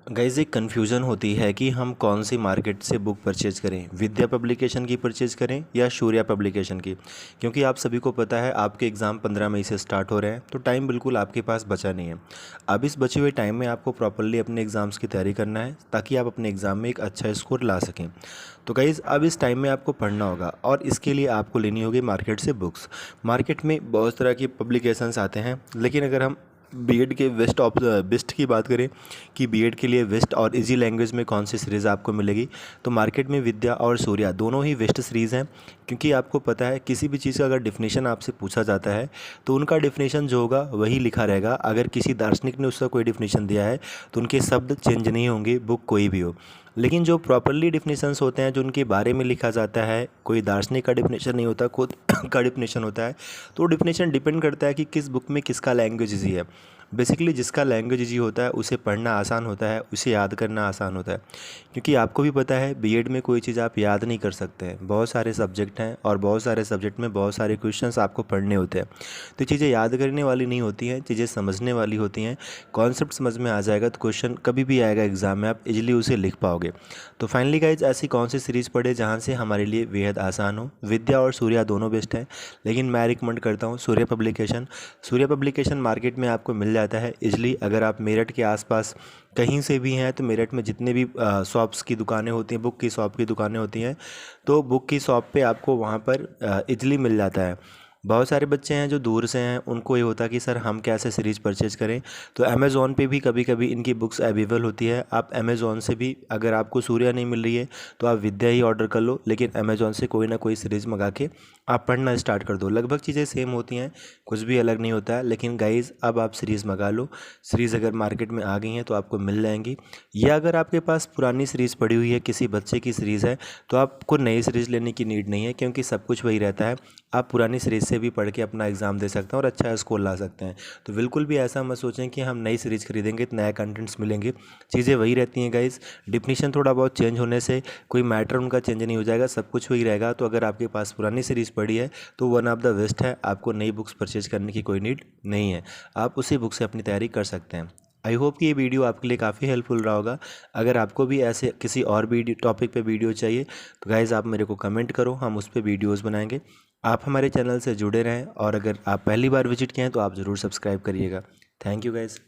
Guys एक confusion होती है कि हम कौन सी मार्केट से बुक परचेज़ करें, विद्या पब्लिकेशन की परचेज़ करें या शौर्या पब्लिकेशन की। क्योंकि आप सभी को पता है आपके एग्ज़ाम 15 मई से स्टार्ट हो रहे हैं, तो टाइम बिल्कुल आपके पास बचा नहीं है। अब इस बचे हुए टाइम में आपको प्रॉपरली अपने एग्ज़ाम्स की तैयारी करना है ताकि आप अपने एग्ज़ाम में एक अच्छा स्कोर ला सकें। तो गाइज़ अब इस टाइम में आपको पढ़ना होगा और इसके लिए आपको लेनी होगी मार्केट से बुक्स। मार्केट में बहुत तरह की पब्लिकेशंस आते हैं, लेकिन अगर हम बीएड के बेस्ट की बात करें कि बीएड के लिए बेस्ट और इजी लैंग्वेज में कौन सी सीरीज़ आपको मिलेगी, तो मार्केट में विद्या और सूर्या दोनों ही बेस्ट सीरीज़ हैं। क्योंकि आपको पता है किसी भी चीज़ का अगर डिफिनेशन आपसे पूछा जाता है तो उनका डिफिनेशन जो होगा वही लिखा रहेगा। अगर किसी दार्शनिक ने उसका कोई डिफिनेशन दिया है तो उनके शब्द चेंज नहीं होंगे, बुक कोई भी हो। लेकिन जो प्रॉपरली डिफिनेशंस होते हैं, जो उनके बारे में लिखा जाता है, कोई दार्शनिक का डिफिनेशन नहीं होता, खुद का डिफिनेशन होता है। तो डिफिनेशन डिपेंड करता है कि किस बुक में किसका लैंग्वेज ईजी है। बेसिकली जिसका लैंग्वेज ईजी होता है उसे पढ़ना आसान होता है, उसे याद करना आसान होता है। क्योंकि आपको भी पता है बीएड में कोई चीज़ आप याद नहीं कर सकते हैं, बहुत सारे सब्जेक्ट हैं और बहुत सारे सब्जेक्ट में बहुत सारे क्वेश्चंस आपको पढ़ने होते हैं। तो चीज़ें याद करने वाली नहीं होती हैं, चीज़ें समझने वाली होती हैं। कॉन्सेप्ट समझ में आ जाएगा तो क्वेश्चन कभी भी आएगा एग्जाम में, आप इजीली उसे लिख पाओगे। तो फाइनली गाइज ऐसी कौन सी सीरीज़ पढ़े जहाँ से हमारे लिए बेहद आसान हो। विद्या और सूर्या दोनों बेस्ट हैं, लेकिन मैं रिकमेंड करता हूँ Surya publication. Surya publication market में आपको मिल जाता है इजली। अगर आप मेरठ के आसपास कहीं से भी हैं तो मेरठ में जितने भी शॉप्स की दुकानें होती हैं, बुक की शॉप की दुकानें होती हैं, तो बुक की शॉप पे आपको वहाँ पर इजली मिल जाता है। बहुत सारे बच्चे हैं जो दूर से हैं, उनको ये होता है कि सर हम कैसे सीरीज़ परचेज़ करें, तो अमेज़ॉन पे भी कभी कभी इनकी बुक्स अवेलेबल होती है। आप अमेज़ॉन से भी, अगर आपको सूर्या नहीं मिल रही है तो आप विद्या ही ऑर्डर कर लो, लेकिन अमेज़ॉन से कोई ना कोई सीरीज़ मंगा के आप पढ़ना स्टार्ट कर दो। लगभग चीज़ें सेम होती हैं, कुछ भी अलग नहीं होता है। लेकिन गाइज़ अब आप सीरीज़ मंगा लो। सीरीज़ अगर मार्केट में आ गई हैं तो आपको मिल जाएंगी, या अगर आपके पास पुरानी सीरीज़ पड़ी हुई है, किसी बच्चे की सीरीज़ है, तो आपको नई सीरीज़ लेने की नीड नहीं है, क्योंकि सब कुछ वही रहता है। आप पुरानी सीरीज़ से भी पढ़ के अपना एग्ज़ाम दे सकते हैं और अच्छा स्कोर ला सकते हैं। तो बिल्कुल भी ऐसा मत सोचें कि हम नई सीरीज़ खरीदेंगे तो नया कंटेंट्स मिलेंगे। चीज़ें वही रहती हैं गाइज़। डिफिनीशन थोड़ा बहुत चेंज होने से कोई मैटर उनका चेंज नहीं हो जाएगा, सब कुछ वही रहेगा। तो अगर आपके पास पुरानी सीरीज़ पड़ी है तो वन ऑफ द बेस्ट है, आपको नई बुक्स परचेज करने की कोई नीड नहीं है। आप उसी बुक से अपनी तैयारी कर सकते हैं। आई होप कि ये वीडियो आपके लिए काफ़ी हेल्पफुल रहा होगा। अगर आपको भी ऐसे किसी और वीडियो टॉपिक पे वीडियो चाहिए तो गाइज़ आप मेरे को कमेंट करो, हम उस पर वीडियोज़ बनाएंगे। आप हमारे चैनल से जुड़े रहें और अगर आप पहली बार विजिट किए हैं तो आप ज़रूर सब्सक्राइब करिएगा। Thank you guys.